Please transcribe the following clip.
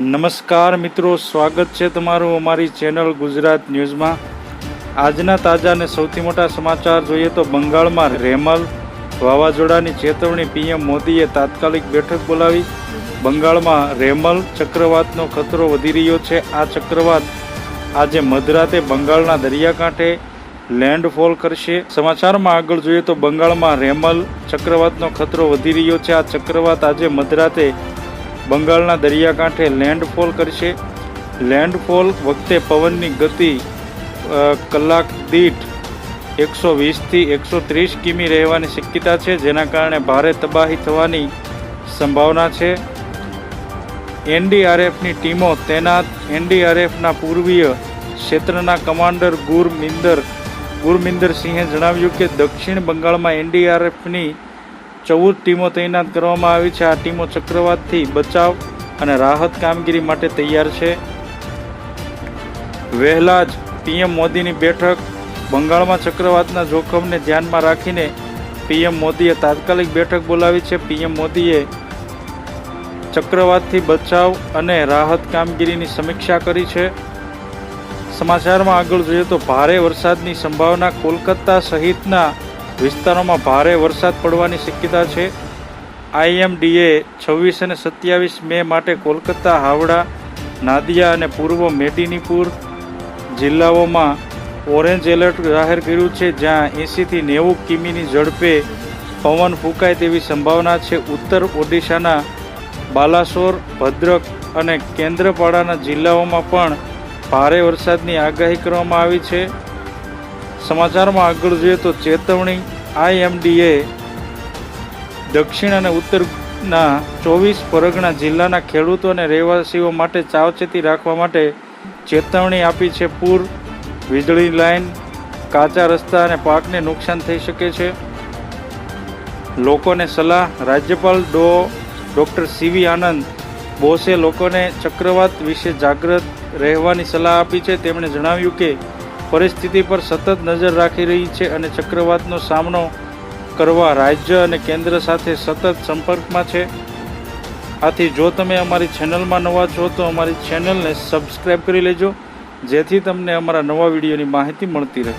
નમસ્કાર મિત્રો, સ્વાગત છે તમારું અમારી ચેનલ ગુજરાત ન્યૂઝમાં। આજના તાજા અને સૌથી મોટા સમાચાર જોઈએ તો બંગાળમાં રેમલ વાવાઝોડાની ચેતવણી, પીએમ મોદીએ તાત્કાલિક બેઠક બોલાવી। બંગાળમાં રેમલ ચક્રવાતનો ખતરો વધી રહ્યો છે। આ ચક્રવાત આજે મધરાતે બંગાળના દરિયાકાંઠે લેન્ડફોલ કરશે। સમાચારમાં આગળ જોઈએ તો બંગાળમાં રેમલ ચક્રવાતનો ખતરો વધી રહ્યો છે। આ ચક્રવાત આજે મધરાતે બંગાળના દરિયાકાંઠે લેન્ડફોલ કરશે। લેન્ડફોલ વખતે પવનની ગતિ કલાક દીઠ 120 થી 130 કિમી રહેવાની શક્યતા છે, જેના કારણે ભારે તબાહી થવાની સંભાવના છે। એનડીઆરએફની ટીમો તૈનાત। એનડીઆરએફના પૂર્વીય ક્ષેત્રના કમાન્ડર ગુરમિંદર સિંહે જણાવ્યું કે દક્ષિણ બંગાળમાં એનડીઆરએફની 14 ટીમો તૈનાત કરવામાં આવી છે। આ ટીમો ચક્રવાતથી બચાવ અને રાહત કામગીરી માટે તૈયાર છે। વહેલા જ પીએમ મોદીની બેઠક। બંગાળમાં ચક્રવાતના જોખમને ધ્યાનમાં રાખીને પીએમ મોદીએ તાત્કાલિક બેઠક બોલાવી છે। પીએમ મોદીએ ચક્રવાતથી બચાવ અને રાહત કામગીરીની સમીક્ષા કરી છે। સમાચારમાં આગળ જોઈએ તો ભારે વરસાદની સંભાવના। કોલકાતા સહિતના વિસ્તારોમાં ભારે વરસાદ પડવાની શક્યતા છે। આઈએમડીએ 26 અને 27 મે માટે કોલકાતા, હાવડા, નાદિયા અને પૂર્વ મેદિનીપુર જિલ્લાઓમાં ઓરેન્જ એલર્ટ જાહેર કર્યું છે, જ્યાં 80 થી 90 કિમીની ઝડપે પવન ફૂંકાય તેવી સંભાવના છે। ઉત્તર ઓડિશાના બાલાસોર, ભદ્રક અને કેન્દ્રપાડાના જિલ્લાઓમાં પણ ભારે વરસાદની આગાહી કરવામાં આવી છે। સમાચારમાં આગળ જોઈએ તો ચેતવણી। આઈએમડીએ દક્ષિણ અને ઉત્તરના 24 પરગણા જિલ્લાના ખેડૂતો અને રહેવાસીઓ માટે સાવચેતી રાખવા માટે ચેતવણી આપી છે। પૂર, વીજળી લાઇન, કાચા રસ્તા અને પાકને નુકસાન થઈ શકે છે। લોકોને સલાહ। રાજ્યપાલ ડોક્ટર સીવી આનંદ બોસે લોકોને ચક્રવાત વિશે જાગૃત રહેવાની સલાહ આપી છે। તેમણે જણાવ્યું કે પરિસ્થિતિ પર સતત નજર રાખી રહી છે અને ચક્રવાતનો સામનો કરવા રાજ્ય અને કેન્દ્ર સાથે સતત સંપર્કમાં છે। આથી જો તમે અમારી ચેનલમાં નવા છો તો અમારી ચેનલને સબસ્ક્રાઈબ કરી લેજો, જેથી તમને અમારા નવા વિડીયોની માહિતી મળતી રહે।